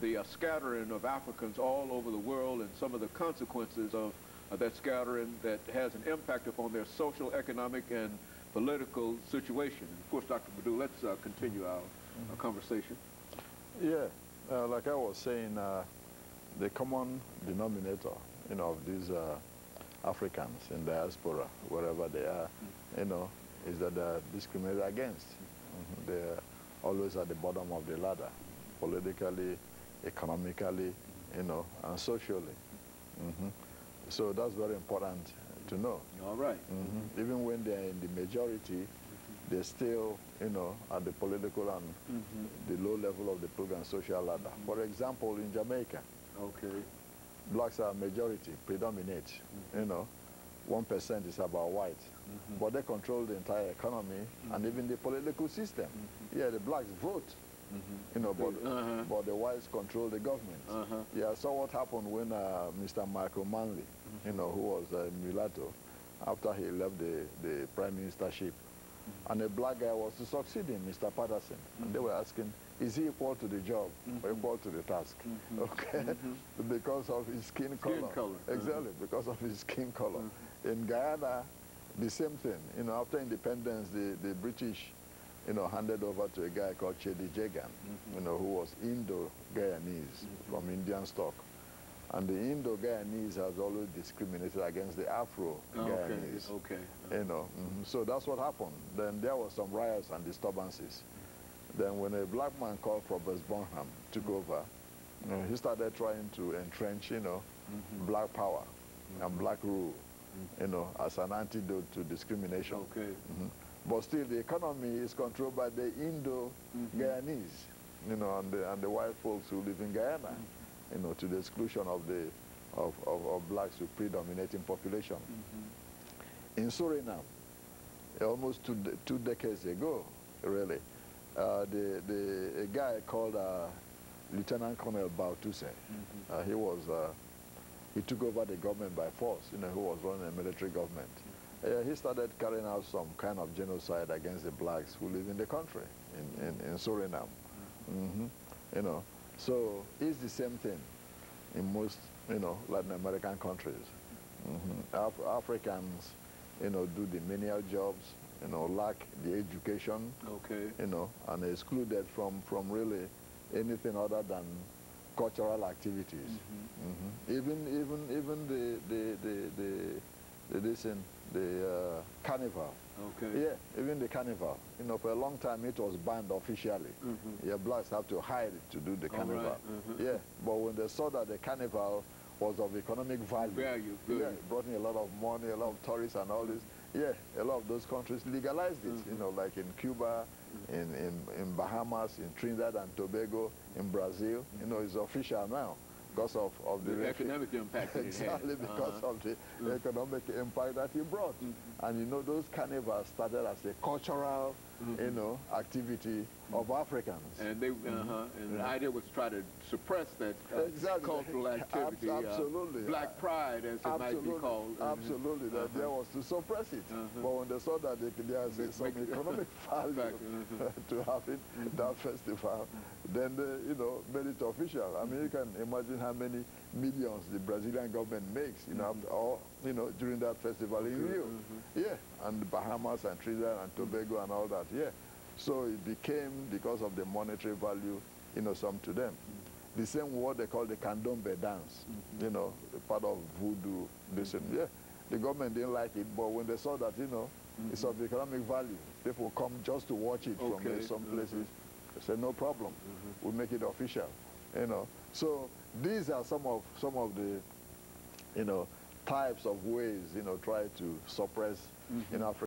the scattering of Africans all over the world and some of the consequences of that scattering that has an impact upon their social, economic, and political situation. And of course, Dr. Madu, let's continue our conversation. Yeah, like I was saying, the common denominator, of these Africans in diaspora, wherever they are, is that they're discriminated against. They're always at the bottom of the ladder, politically, economically, and socially. So that's very important to know. All right. Even when they're in the majority, they're still, at the political and the low level of the political and social ladder. For example, in Jamaica, blacks are majority, predominate. 1% is about white, but they control the entire economy and even the political system. Yeah, the blacks vote, but the whites control the government. Yeah, I saw what happened when Mr. Michael Manley, who was a mulatto, after he left the prime ministership, and a black guy was to succeed him, Mr. Patterson, and they were asking, is he equal to the job or equal to the task? Okay, because of his skin color. Exactly, because of his skin color. In Guyana, the same thing. After independence, the British, handed over to a guy called Chedi Jagan, who was Indo-Guyanese from Indian stock. And the Indo-Guyanese has always discriminated against the Afro-Guyanese. So that's what happened. Then there was some riots and disturbances. Then when a black man called Robert Bonham took over, he started trying to entrench, black power and black rule, as an antidote to discrimination. But still, the economy is controlled by the Indo-Guyanese, and the white folks who live in Guyana, to the exclusion of blacks who predominate in population. In Suriname, almost two decades ago, really, a guy called Lieutenant Colonel Bautuse, he took over the government by force, who was running a military government. He started carrying out some kind of genocide against the blacks who live in the country, in Suriname. So it's the same thing in most, Latin American countries. Africans, do the menial jobs, lack the education, and excluded from really anything other than cultural activities. Even the carnival. Yeah, even the carnival. For a long time it was banned officially. Yeah, blacks have to hide to do the carnival. Yeah, but when they saw that the carnival was of economic value, yeah, it brought in a lot of money, a lot of tourists and all this. Yeah, a lot of those countries legalized it. Like in Cuba, in Bahamas, in Trinidad and Tobago, in Brazil. It's official now. Because of the economic impact that exactly, it had. because of the economic impact that he brought. And those carnivals started as a cultural, activity of Africans. And they, and the idea was to try to suppress that cultural activity. Absolutely. Black pride, as it might be called. Absolutely. The idea was to suppress it. But when they saw that there's some economic value to having that festival, then they, made it official. I mean, you can imagine how many millions the Brazilian government makes, during that festival in Rio. Yeah, and the Bahamas and Trinidad and Tobago and all that, yeah. So it became, because of the monetary value, some to them. The same what they call the candombe dance, part of voodoo, yeah. The government didn't like it, but when they saw that, it's of economic value, people come just to watch it from some places. They said, no problem, we'll make it official, So these are some of the, types of ways, try to suppress in Africa.